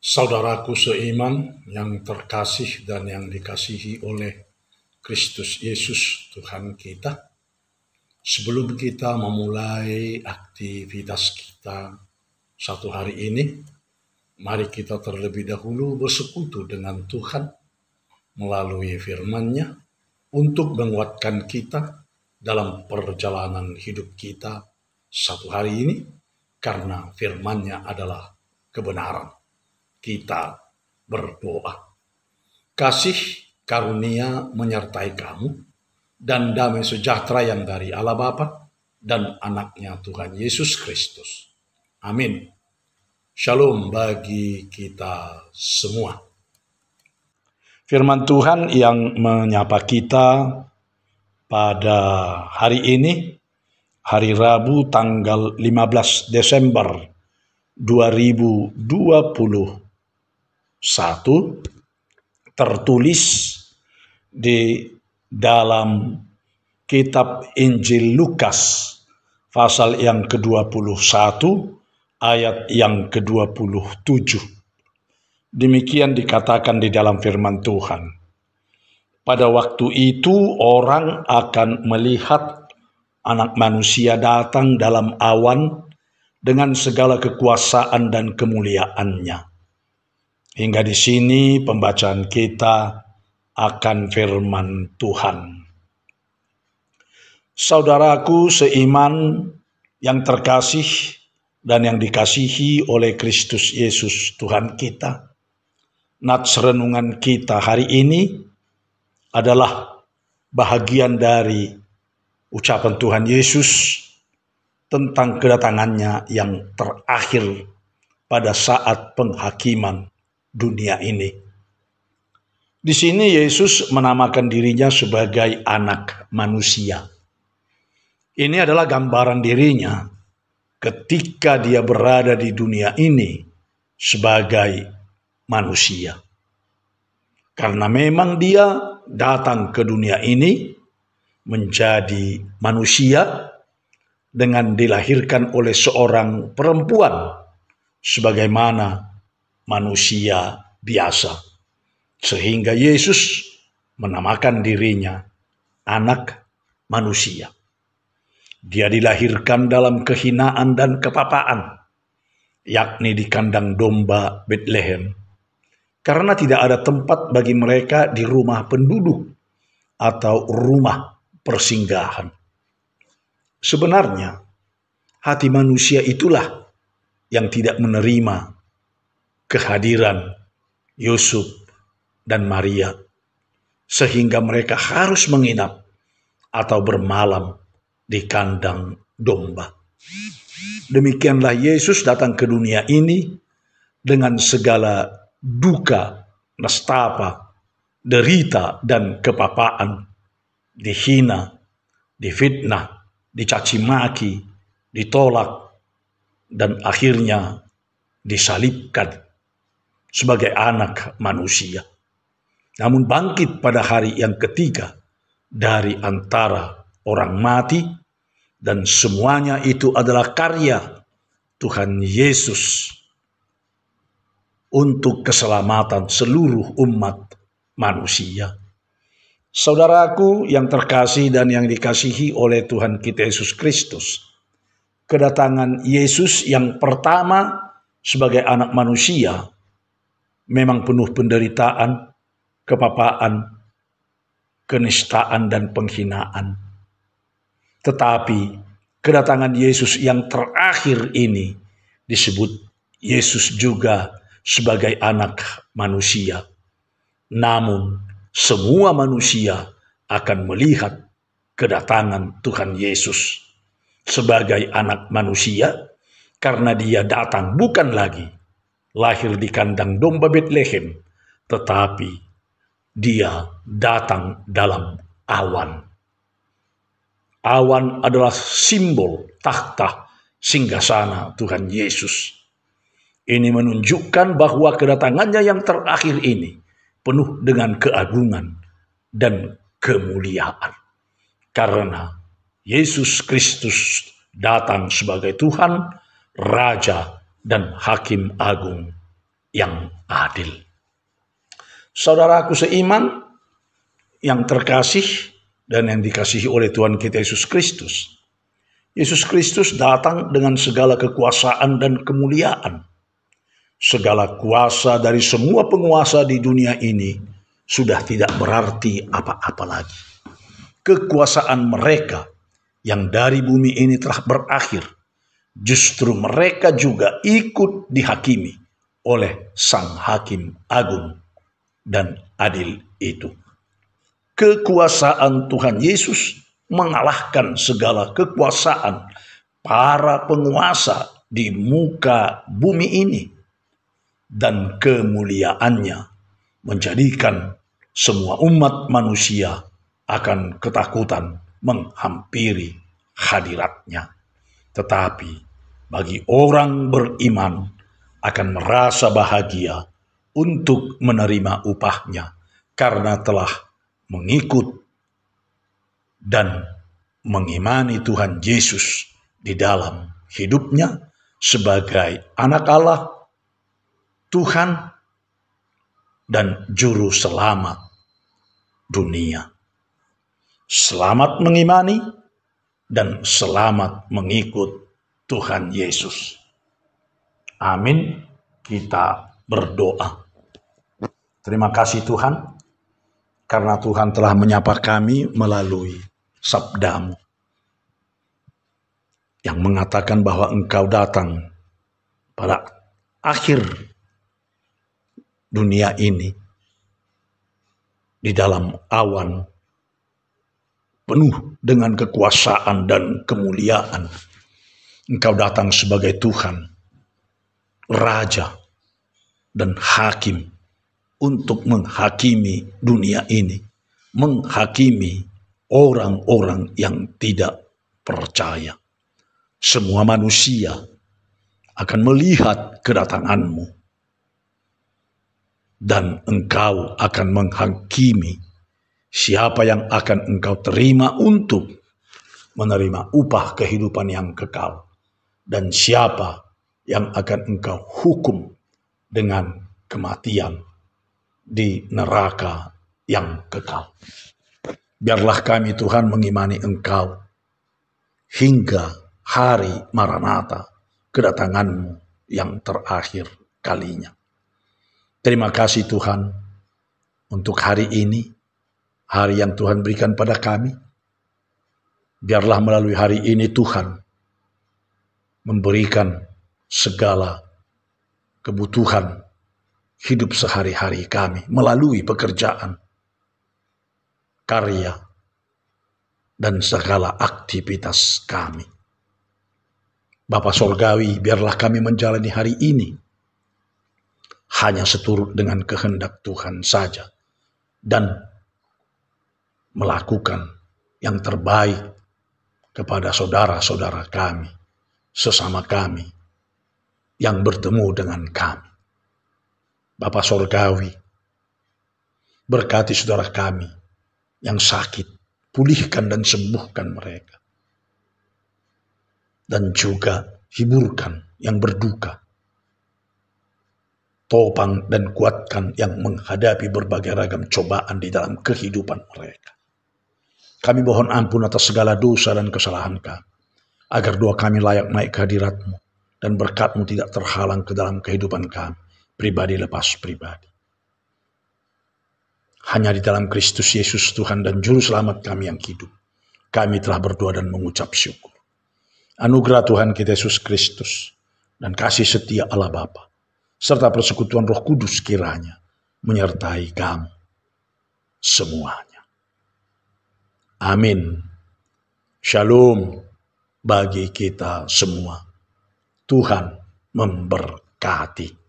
Saudaraku seiman yang terkasih dan yang dikasihi oleh Kristus Yesus Tuhan kita, sebelum kita memulai aktivitas kita satu hari ini, mari kita terlebih dahulu bersekutu dengan Tuhan melalui firman-Nya untuk menguatkan kita dalam perjalanan hidup kita satu hari ini, karena firman-Nya adalah kebenaran. Kita berdoa. Kasih karunia menyertai kamu, dan damai sejahtera yang dari Allah Bapa dan anaknya Tuhan Yesus Kristus. Amin. Shalom bagi kita semua. Firman Tuhan yang menyapa kita pada hari ini, hari Rabu tanggal 15 Desember 2021, tertulis di dalam kitab Injil Lukas pasal yang ke-21 ayat yang ke-27. Demikian dikatakan di dalam firman Tuhan. Pada waktu itu orang akan melihat Anak Manusia datang dalam awan dengan segala kekuasaan dan kemuliaannya. Hingga di sini pembacaan kita akan firman Tuhan. Saudaraku seiman yang terkasih dan yang dikasihi oleh Kristus Yesus Tuhan kita, nats renungan kita hari ini adalah bahagian dari ucapan Tuhan Yesus tentang kedatangannya yang terakhir pada saat penghakiman dunia ini. Di sini Yesus menamakan dirinya sebagai anak manusia. Ini adalah gambaran dirinya ketika dia berada di dunia ini sebagai manusia. Karena memang dia datang ke dunia ini menjadi manusia dengan dilahirkan oleh seorang perempuan sebagaimana manusia biasa. Sehingga Yesus menamakan dirinya anak manusia. Dia dilahirkan dalam kehinaan dan kepapaan, yakni di kandang domba Betlehem. Karena tidak ada tempat bagi mereka di rumah penduduk atau rumah persinggahan. Sebenarnya, hati manusia itulah yang tidak menerima kehadiran Yusuf dan Maria, sehingga mereka harus menginap atau bermalam di kandang domba. Demikianlah Yesus datang ke dunia ini dengan segala duka, nestapa, derita, dan kepapaan, dihina, difitnah, dicaci maki, ditolak, dan akhirnya disalibkan sebagai anak manusia. Namun bangkit pada hari yang ketiga dari antara orang mati, dan semuanya itu adalah karya Tuhan Yesus untuk keselamatan seluruh umat manusia. Saudaraku yang terkasih dan yang dikasihi oleh Tuhan kita Yesus Kristus, kedatangan Yesus yang pertama sebagai anak manusia memang penuh penderitaan, kepapaan, kenistaan, dan penghinaan. Tetapi kedatangan Yesus yang terakhir ini disebut Yesus juga sebagai anak manusia. Namun semua manusia akan melihat kedatangan Tuhan Yesus sebagai anak manusia, karena dia datang bukan lagi lahir di kandang domba Betlehem, tetapi dia datang dalam awan. Awan adalah simbol takhta singgasana Tuhan Yesus. Ini menunjukkan bahwa kedatangannya yang terakhir ini penuh dengan keagungan dan kemuliaan. Karena Yesus Kristus datang sebagai Tuhan, Raja, dan Hakim Agung yang adil. Saudaraku seiman yang terkasih dan yang dikasihi oleh Tuhan kita Yesus Kristus. Yesus Kristus datang dengan segala kekuasaan dan kemuliaan. Segala kuasa dari semua penguasa di dunia ini sudah tidak berarti apa-apa lagi. Kekuasaan mereka yang dari bumi ini telah berakhir. Justru mereka juga ikut dihakimi oleh Sang Hakim Agung dan adil itu. Kekuasaan Tuhan Yesus mengalahkan segala kekuasaan para penguasa di muka bumi ini. Dan kemuliaannya menjadikan semua umat manusia akan ketakutan menghampiri hadiratnya. Tetapi bagi orang beriman akan merasa bahagia untuk menerima upahnya karena telah mengikut dan mengimani Tuhan Yesus di dalam hidupnya sebagai anak Allah, Tuhan, dan Juru Selamat dunia. Selamat mengimani dan selamat mengikut Tuhan Yesus. Amin. Kita berdoa. Terima kasih Tuhan, karena Tuhan telah menyapa kami melalui sabda-Mu yang mengatakan bahwa Engkau datang pada akhir dunia ini di dalam awan penuh dengan kekuasaan dan kemuliaan. Engkau datang sebagai Tuhan, Raja, dan Hakim untuk menghakimi dunia ini, menghakimi orang-orang yang tidak percaya. Semua manusia akan melihat kedatangan-Mu, dan Engkau akan menghakimi siapa yang akan Engkau terima untuk menerima upah kehidupan yang kekal, dan siapa yang akan Engkau hukum dengan kematian di neraka yang kekal. Biarlah kami Tuhan mengimani Engkau hingga hari Maranatha, kedatangan-Mu yang terakhir kalinya. Terima kasih Tuhan untuk hari ini, hari yang Tuhan berikan pada kami. Biarlah melalui hari ini Tuhan memberikan segala kebutuhan hidup sehari-hari kami melalui pekerjaan, karya, dan segala aktivitas kami. Bapa Sorgawi, biarlah kami menjalani hari ini hanya seturut dengan kehendak Tuhan saja, dan melakukan yang terbaik kepada saudara-saudara kami, sesama kami, yang bertemu dengan kami. Bapa Sorgawi, berkati saudara kami yang sakit, pulihkan dan sembuhkan mereka. Dan juga hiburkan yang berduka, topang dan kuatkan yang menghadapi berbagai ragam cobaan di dalam kehidupan mereka. Kami mohon ampun atas segala dosa dan kesalahan kami, agar doa kami layak naik ke hadirat-Mu, dan berkat-Mu tidak terhalang ke dalam kehidupan kami, pribadi lepas pribadi. Hanya di dalam Kristus Yesus Tuhan dan Juru Selamat kami yang hidup, kami telah berdoa dan mengucap syukur. Anugerah Tuhan kita Yesus Kristus dan kasih setia Allah Bapa serta persekutuan Roh Kudus kiranya menyertai kamu semuanya. Amin. Shalom bagi kita semua. Tuhan memberkati.